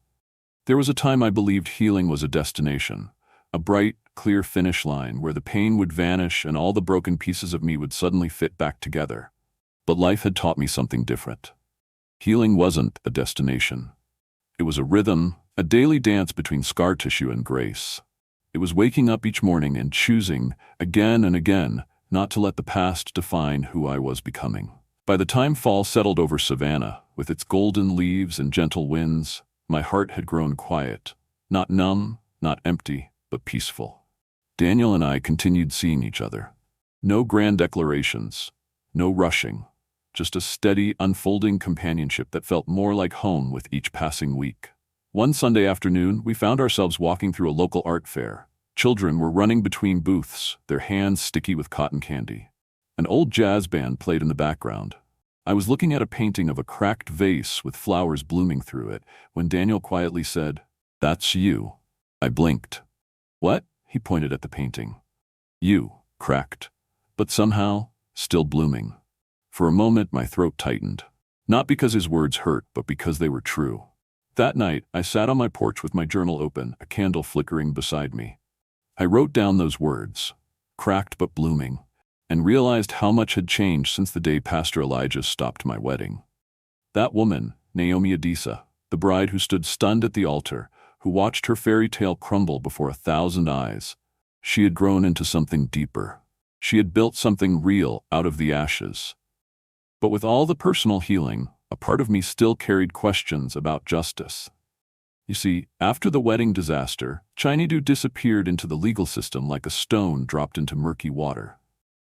[SPEAKER 1] There was a time I believed healing was a destination, a bright, clear finish line where the pain would vanish and all the broken pieces of me would suddenly fit back together. But life had taught me something different. Healing wasn't a destination. It was a rhythm, a daily dance between scar tissue and grace. It was waking up each morning and choosing, again and again, not to let the past define who I was becoming. By the time fall settled over Savannah, with its golden leaves and gentle winds, my heart had grown quiet, not numb, not empty, but peaceful. Daniel and I continued seeing each other. No grand declarations, No rushing. Just a steady, unfolding companionship that felt more like home with each passing week. One Sunday afternoon, we found ourselves walking through a local art fair. Children were running between booths, their hands sticky with cotton candy. An old jazz band played in the background. I was looking at a painting of a cracked vase with flowers blooming through it when Daniel quietly said, "That's you." I blinked. "What?" He pointed at the painting. "You, cracked, but somehow still blooming." For a moment, my throat tightened. Not because his words hurt, but because they were true. That night, I sat on my porch with my journal open, a candle flickering beside me. I wrote down those words, cracked but blooming, and realized how much had changed since the day Pastor Elijah stopped my wedding. That woman, Naomi Adisa, the bride who stood stunned at the altar, who watched her fairy tale crumble before 1,000 eyes, she had grown into something deeper. She had built something real out of the ashes. But with all the personal healing, a part of me still carried questions about justice. You see, after the wedding disaster, Chinedu disappeared into the legal system like a stone dropped into murky water.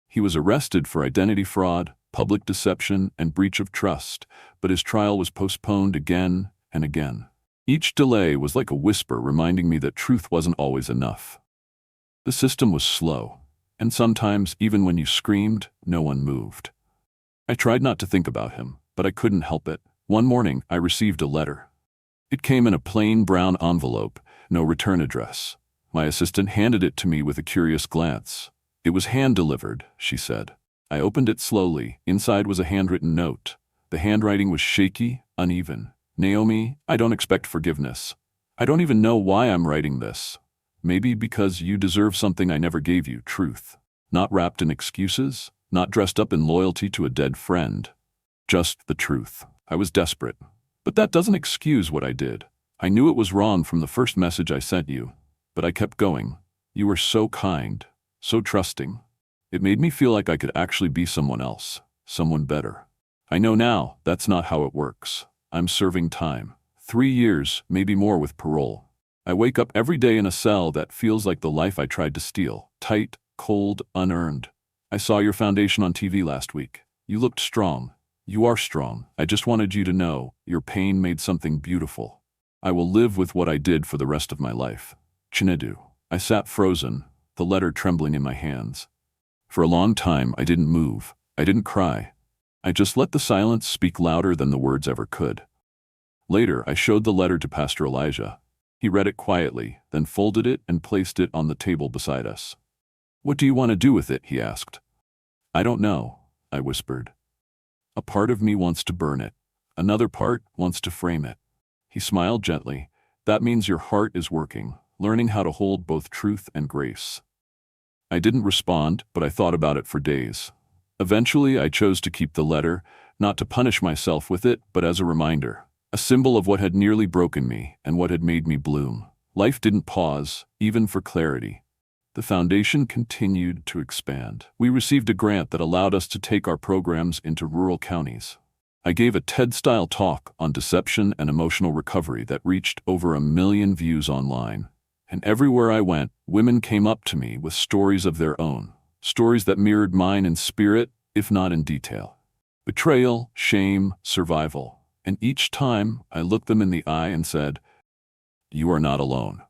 [SPEAKER 1] He was arrested for identity fraud, public deception, and breach of trust, but his trial was postponed again and again. Each delay was like a whisper reminding me that truth wasn't always enough. The system was slow, and sometimes, even when you screamed, no one moved. I tried not to think about him, but I couldn't help it. One morning, I received a letter. It came in a plain brown envelope, no return address. My assistant handed it to me with a curious glance. "It was hand-delivered," she said. I opened it slowly. Inside was a handwritten note. The handwriting was shaky, uneven. "Naomi, I don't expect forgiveness. I don't even know why I'm writing this. Maybe because you deserve something I never gave you, truth. Not wrapped in excuses, not dressed up in loyalty to a dead friend. Just the truth." I was desperate. But that doesn't excuse what I did. I knew it was wrong from the first message I sent you, but I kept going. You were so kind, so trusting. It made me feel like I could actually be someone else, someone better. I know now that's not how it works. I'm serving time. 3 years, maybe more with parole. I wake up every day in a cell that feels like the life I tried to steal. Tight, cold, unearned. I saw your foundation on TV last week. You looked strong. You are strong. I just wanted you to know your pain made something beautiful. I will live with what I did for the rest of my life. Chinedu. I sat frozen, the letter trembling in my hands. For a long time, I didn't move. I didn't cry. I just let the silence speak louder than the words ever could. Later, I showed the letter to Pastor Elijah. He read it quietly, then folded it and placed it on the table beside us. "What do you want to do with it?" he asked. "I don't know," I whispered. "A part of me wants to burn it. Another part wants to frame it." He smiled gently. "That means your heart is working, learning how to hold both truth and grace." I didn't respond, but I thought about it for days. Eventually, I chose to keep the letter, not to punish myself with it, but as a reminder. A symbol of what had nearly broken me and what had made me bloom. Life didn't pause, even for clarity. The foundation continued to expand. We received a grant that allowed us to take our programs into rural counties. I gave a TED-style talk on deception and emotional recovery that reached over 1 million views online. And everywhere I went, women came up to me with stories of their own, stories that mirrored mine in spirit, if not in detail. Betrayal, shame, survival. And each time, I looked them in the eye and said, "You are not alone.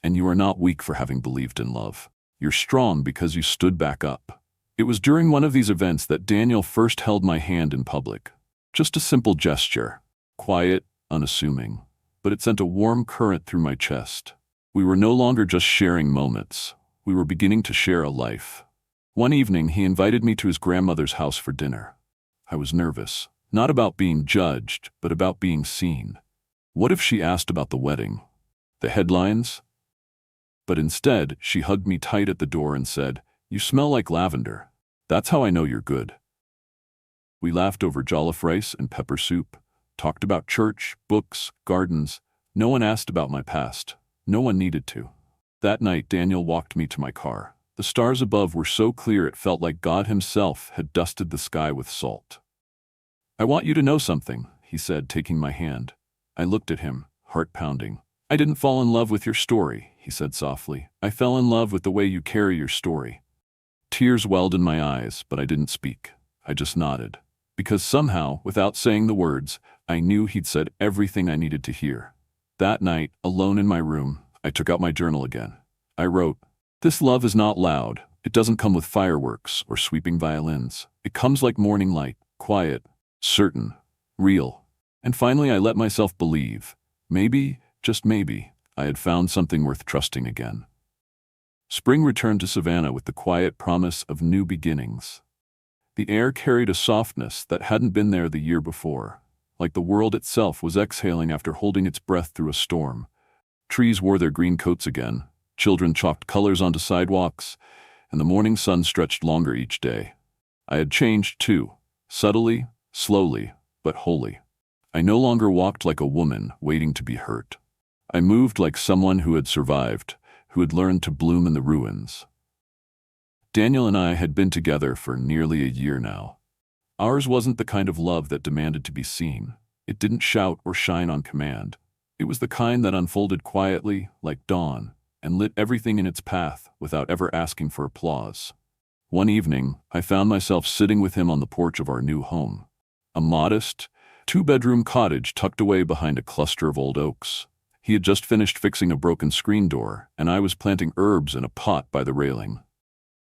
[SPEAKER 1] And you are not weak for having believed in love. You're strong because you stood back up." It was during one of these events that Daniel first held my hand in public. Just a simple gesture, quiet, unassuming, but it sent a warm current through my chest. We were no longer just sharing moments. We were beginning to share a life. One evening, he invited me to his grandmother's house for dinner. I was nervous, not about being judged, but about being seen. What if she asked about the wedding? The headlines? But instead, she hugged me tight at the door and said, "You smell like lavender. That's how I know you're good." We laughed over jollof rice and pepper soup, talked about church, books, gardens. No one asked about my past. No one needed to. That night, Daniel walked me to my car. The stars above were so clear it felt like God himself had dusted the sky with salt. "I want you to know something," he said, taking my hand. I looked at him, heart pounding. "I didn't fall in love with your story," he said softly. "I fell in love with the way you carry your story." Tears welled in my eyes, but I didn't speak. I just nodded. Because somehow, without saying the words, I knew he'd said everything I needed to hear. That night, alone in my room, I took out my journal again. I wrote, "This love is not loud. It doesn't come with fireworks or sweeping violins. It comes like morning light, quiet, certain, real." And finally I let myself believe. Maybe, just maybe, I had found something worth trusting again. Spring returned to Savannah with the quiet promise of new beginnings. The air carried a softness that hadn't been there the year before, like the world itself was exhaling after holding its breath through a storm. Trees wore their green coats again, children chalked colors onto sidewalks, and the morning sun stretched longer each day. I had changed too, subtly, slowly, but wholly. I no longer walked like a woman waiting to be hurt. I moved like someone who had survived, who had learned to bloom in the ruins. Daniel and I had been together for nearly a year now. Ours wasn't the kind of love that demanded to be seen. It didn't shout or shine on command. It was the kind that unfolded quietly, like dawn, and lit everything in its path without ever asking for applause. One evening, I found myself sitting with him on the porch of our new home. A modest, two-bedroom cottage tucked away behind a cluster of old oaks. He had just finished fixing a broken screen door, and I was planting herbs in a pot by the railing.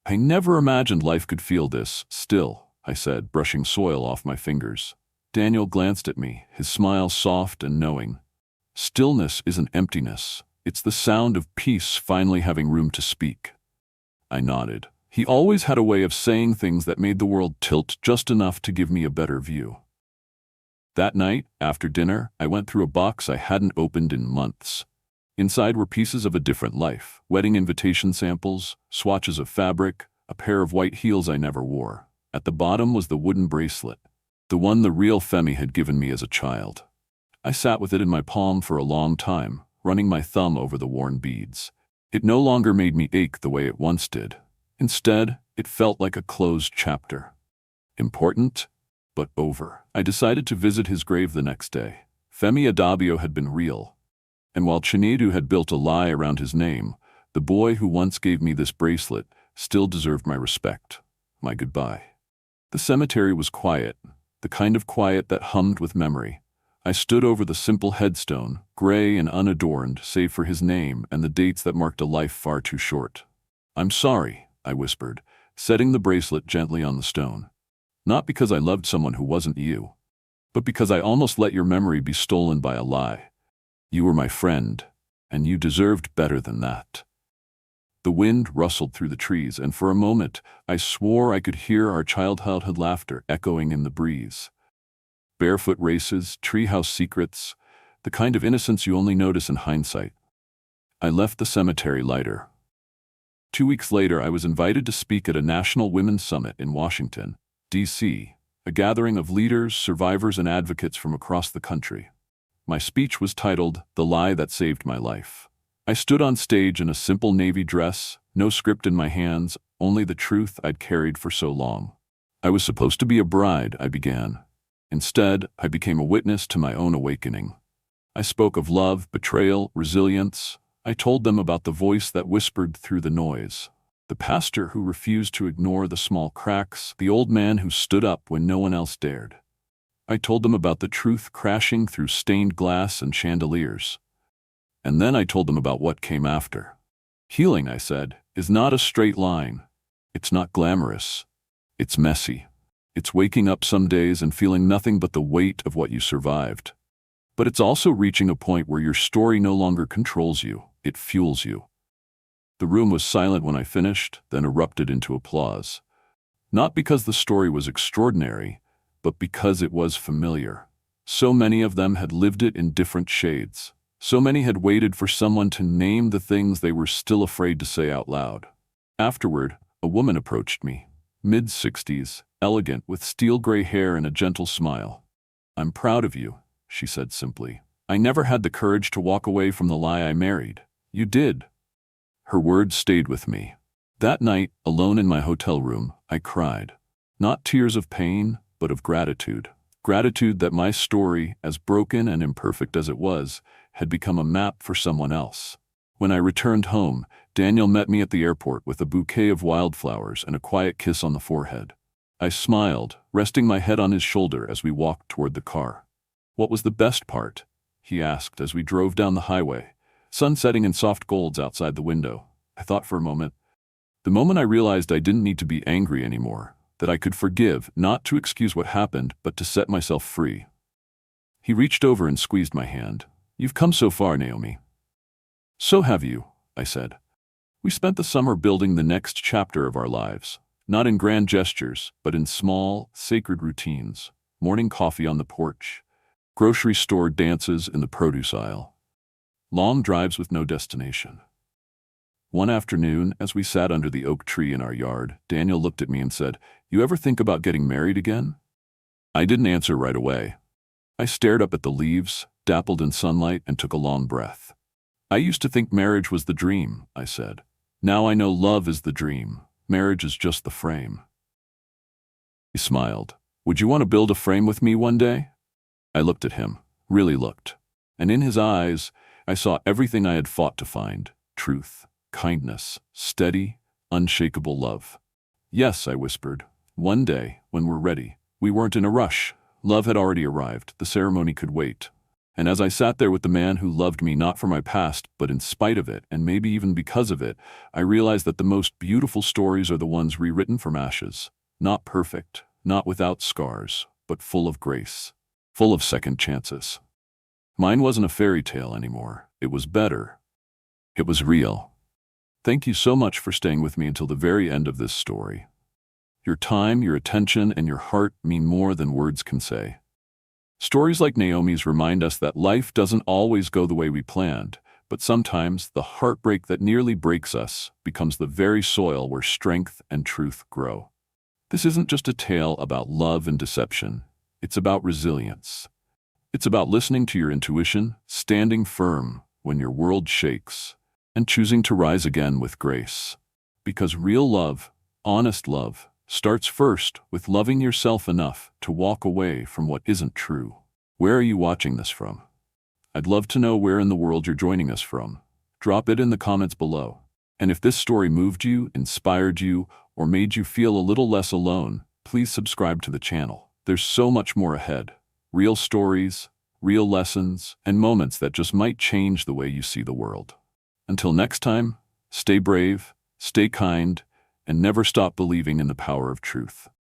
[SPEAKER 1] "I never imagined life could feel this, still," I said, brushing soil off my fingers. Daniel glanced at me, his smile soft and knowing. "Stillness isn't emptiness. It's the sound of peace finally having room to speak." I nodded. He always had a way of saying things that made the world tilt just enough to give me a better view. That night, after dinner, I went through a box I hadn't opened in months. Inside were pieces of a different life, wedding invitation samples, swatches of fabric, a pair of white heels I never wore. At the bottom was the wooden bracelet, the one the real Femi had given me as a child. I sat with it in my palm for a long time, running my thumb over the worn beads. It no longer made me ache the way it once did. Instead, it felt like a closed chapter. Important, but over. I decided to visit his grave the next day. Femi Adabio had been real. And while Chinedu had built a lie around his name, the boy who once gave me this bracelet still deserved my respect, my goodbye. The cemetery was quiet, the kind of quiet that hummed with memory. I stood over the simple headstone, gray and unadorned save for his name and the dates that marked a life far too short. "I'm sorry," I whispered, setting the bracelet gently on the stone. "Not because I loved someone who wasn't you, but because I almost let your memory be stolen by a lie. You were my friend, and you deserved better than that." The wind rustled through the trees, and for a moment I swore I could hear our childhood laughter echoing in the breeze. Barefoot races, treehouse secrets, the kind of innocence you only notice in hindsight. I left the cemetery lighter. 2 weeks later, I was invited to speak at a National Women's Summit in Washington, D.C., a gathering of leaders, survivors, and advocates from across the country. My speech was titled, "The Lie That Saved My Life." I stood on stage in a simple navy dress, no script in my hands, only the truth I'd carried for so long. "I was supposed to be a bride," I began. Instead, I became a witness to my own awakening. I spoke of love, betrayal, resilience. I told them about the voice that whispered through the noise, the pastor who refused to ignore the small cracks, the old man who stood up when no one else dared. I told them about the truth crashing through stained glass and chandeliers. And then I told them about what came after. "Healing," I said, "is not a straight line. It's not glamorous. It's messy. It's waking up some days and feeling nothing but the weight of what you survived. But it's also reaching a point where your story no longer controls you, it fuels you." The room was silent when I finished, then erupted into applause. Not because the story was extraordinary, but because it was familiar. So many of them had lived it in different shades. So many had waited for someone to name the things they were still afraid to say out loud. Afterward, a woman approached me, mid-60s, elegant, with steel-gray hair and a gentle smile. "I'm proud of you," she said simply. "I never had the courage to walk away from the lie I married. You did." Her words stayed with me. That night, alone in my hotel room, I cried. Not tears of pain, but of gratitude. Gratitude that my story, as broken and imperfect as it was, had become a map for someone else. When I returned home, Daniel met me at the airport with a bouquet of wildflowers and a quiet kiss on the forehead. I smiled, resting my head on his shoulder as we walked toward the car. "What was the best part?" he asked as we drove down the highway, sun setting in soft golds outside the window. I thought for a moment. The moment I realized I didn't need to be angry anymore, that I could forgive, not to excuse what happened, but to set myself free. He reached over and squeezed my hand. "You've come so far, Naomi." "So have you," I said. We spent the summer building the next chapter of our lives, not in grand gestures, but in small, sacred routines. Morning coffee on the porch, grocery store dances in the produce aisle, long drives with no destination. One afternoon, as we sat under the oak tree in our yard, Daniel looked at me and said, "You ever think about getting married again?" I didn't answer right away. I stared up at the leaves, dappled in sunlight, and took a long breath. "I used to think marriage was the dream," I said. "Now I know love is the dream. Marriage is just the frame." He smiled. "Would you want to build a frame with me one day?" I looked at him, really looked. And in his eyes, I saw everything I had fought to find: truth, kindness, steady, unshakable love. "Yes," I whispered. "One day, when we're ready." We weren't in a rush. Love had already arrived. The ceremony could wait. And as I sat there with the man who loved me not for my past, but in spite of it, and maybe even because of it, I realized that the most beautiful stories are the ones rewritten from ashes. Not perfect, not without scars, but full of grace, full of second chances. Mine wasn't a fairy tale anymore. It was better. It was real. Thank you so much for staying with me until the very end of this story. Your time, your attention, and your heart mean more than words can say. Stories like Naomi's remind us that life doesn't always go the way we planned, but sometimes the heartbreak that nearly breaks us becomes the very soil where strength and truth grow. This isn't just a tale about love and deception. It's about resilience. It's about listening to your intuition, standing firm when your world shakes, and choosing to rise again with grace. Because real love, honest love, starts first with loving yourself enough to walk away from what isn't true. Where are you watching this from? I'd love to know where in the world you're joining us from. Drop it in the comments below. And if this story moved you, inspired you, or made you feel a little less alone, please subscribe to the channel. There's so much more ahead. Real stories, real lessons, and moments that just might change the way you see the world. Until next time, stay brave, stay kind, and never stop believing in the power of truth.